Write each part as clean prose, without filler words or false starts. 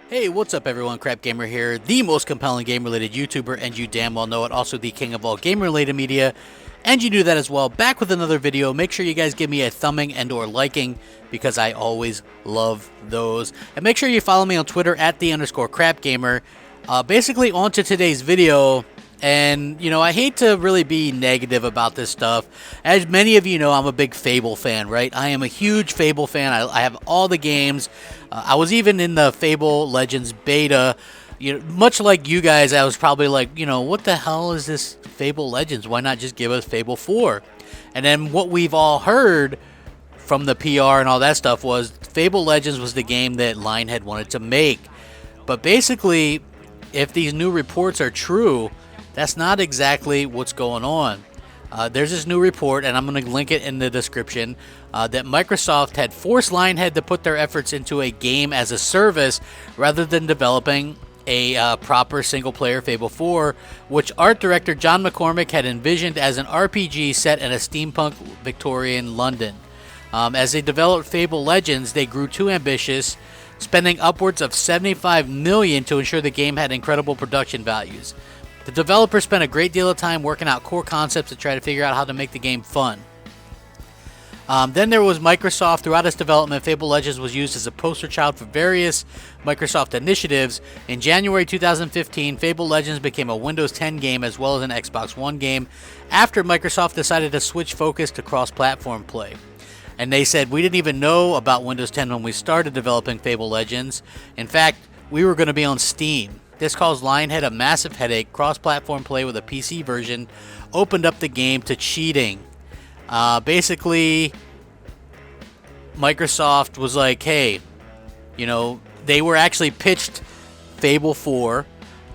Hey, what's up everyone, Crapgamer here, the most compelling game-related YouTuber, and you damn well know it, also the king of all game-related media, and you do that as well. Back with another video. Make sure you guys give me a thumbing and or liking, because I always love those. And make sure you follow me on Twitter at @the_Crapgamer. Basically, on to today's video. And, you know, I hate to really be negative about this stuff. As many of you know, I'm a big Fable fan, right? I am a huge Fable fan. I have all the games. I was even in the Fable Legends beta. You know, much like you guys, I was probably like, you know, what the hell is this Fable Legends? Why not just give us Fable 4? And then what we've all heard from the PR and all that stuff was Fable Legends was the game that Lionhead wanted to make. But basically, if these new reports are true, that's not exactly what's going on. There's this new report, and I'm going to link it in the description, that Microsoft had forced Lionhead to put their efforts into a game as a service rather than developing a proper single-player Fable 4, which art director John McCormick had envisioned as an RPG set in a steampunk Victorian London. As they developed Fable Legends, they grew too ambitious, spending upwards of $75 million to ensure the game had incredible production values. The developer spent a great deal of time working out core concepts to try to figure out how to make the game fun. Then there was Microsoft. Throughout its development, Fable Legends was used as a poster child for various Microsoft initiatives. In January 2015, Fable Legends became a Windows 10 game as well as an Xbox One game after Microsoft decided to switch focus to cross-platform play. And they said, we didn't even know about Windows 10 when we started developing Fable Legends. In fact, we were going to be on Steam. This caused Lionhead a massive headache. Cross-platform play with a PC version opened up the game to cheating. Basically, Microsoft was like, hey, you know, they were actually pitched Fable 4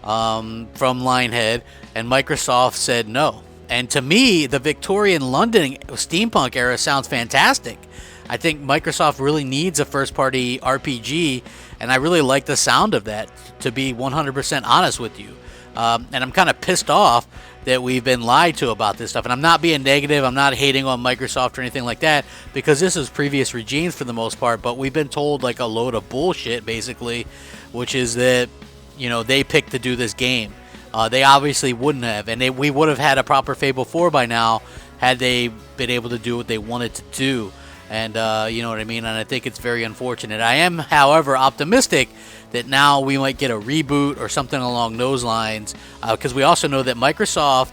from Lionhead, and Microsoft said no. And to me, the Victorian London steampunk era sounds fantastic. I think Microsoft really needs a first-party RPG, and I really like the sound of that, to be 100% honest with you. And I'm kind of pissed off that we've been lied to about this stuff. And I'm not being negative, I'm not hating on Microsoft or anything like that, because this is previous regimes for the most part, but we've been told like a load of bullshit, basically, which is that, you know, they picked to do this game. They obviously wouldn't have, and we would have had a proper Fable 4 by now had they been able to do what they wanted to do. And you know what I mean? And I think it's very unfortunate. I am, however, optimistic that now we might get a reboot or something along those lines, because we also know that Microsoft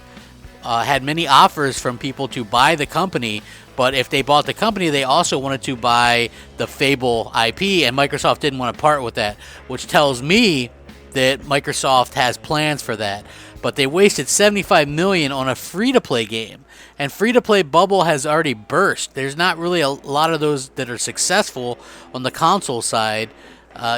had many offers from people to buy the company, but if they bought the company, they also wanted to buy the Fable IP, and Microsoft didn't want to part with that, which tells me that Microsoft has plans for that. But they wasted $75 million on a free-to-play game. And free-to-play bubble has already burst. There's not really a lot of those that are successful on the console side.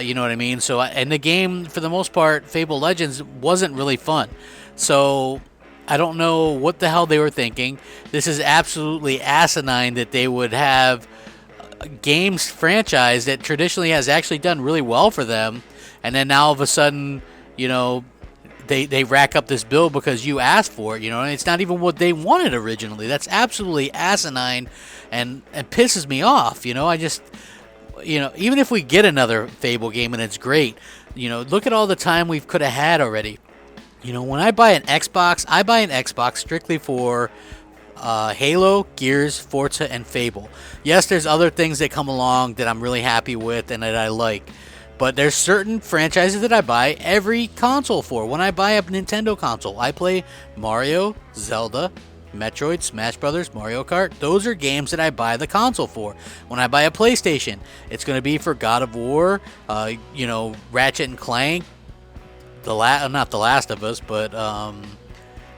You know what I mean? So, and the game, for the most part, Fable Legends wasn't really fun. So, I don't know what the hell they were thinking. This is absolutely asinine that they would have a games franchise that traditionally has actually done really well for them. And then now, all of a sudden, you know, they rack up this bill because you asked for it, you know, and it's not even what they wanted originally. That's absolutely asinine and pisses me off, you know. I just, you know, even if we get another Fable game and it's great, you know, look at all the time we could have had already. You know, when I buy an Xbox, I buy an Xbox strictly for Halo, Gears, Forza, and Fable. Yes, there's other things that come along that I'm really happy with and that I like. But there's certain franchises that I buy every console for. When I buy a Nintendo console, I play Mario, Zelda, Metroid, Smash Brothers, Mario Kart. Those are games that I buy the console for. When I buy a PlayStation, it's going to be for God of War, you know, Ratchet and Clank, not The Last of Us, but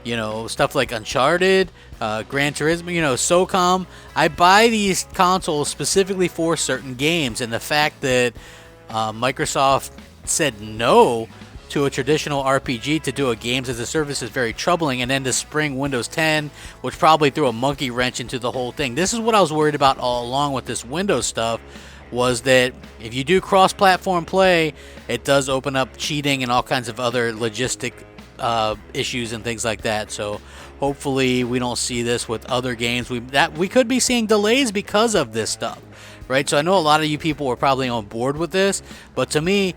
you know, stuff like Uncharted, Gran Turismo, you know, SOCOM. I buy these consoles specifically for certain games, and the fact that Microsoft said no to a traditional RPG to do a games as a service is very troubling. And then to spring Windows 10, which probably threw a monkey wrench into the whole thing. This is what I was worried about all along with this Windows stuff, was that if you do cross-platform play, it does open up cheating and all kinds of other logistic issues and things like that. So hopefully we don't see this with other games. We could be seeing delays because of this stuff, right? So I know a lot of you people were probably on board with this, but to me,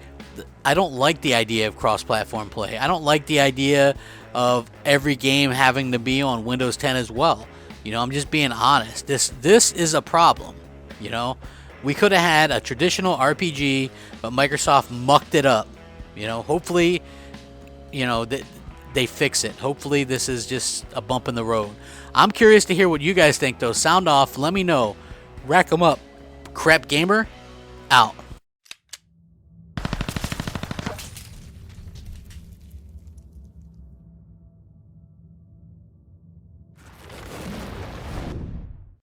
I don't like the idea of cross-platform play. I don't like the idea of every game having to be on Windows 10 as well. You know, I'm just being honest. This is a problem, you know? We could have had a traditional RPG, but Microsoft mucked it up. You know, hopefully, you know, they fix it. Hopefully this is just a bump in the road. I'm curious to hear what you guys think, though. Sound off. Let me know. Rack 'em up. Crapgamer, out.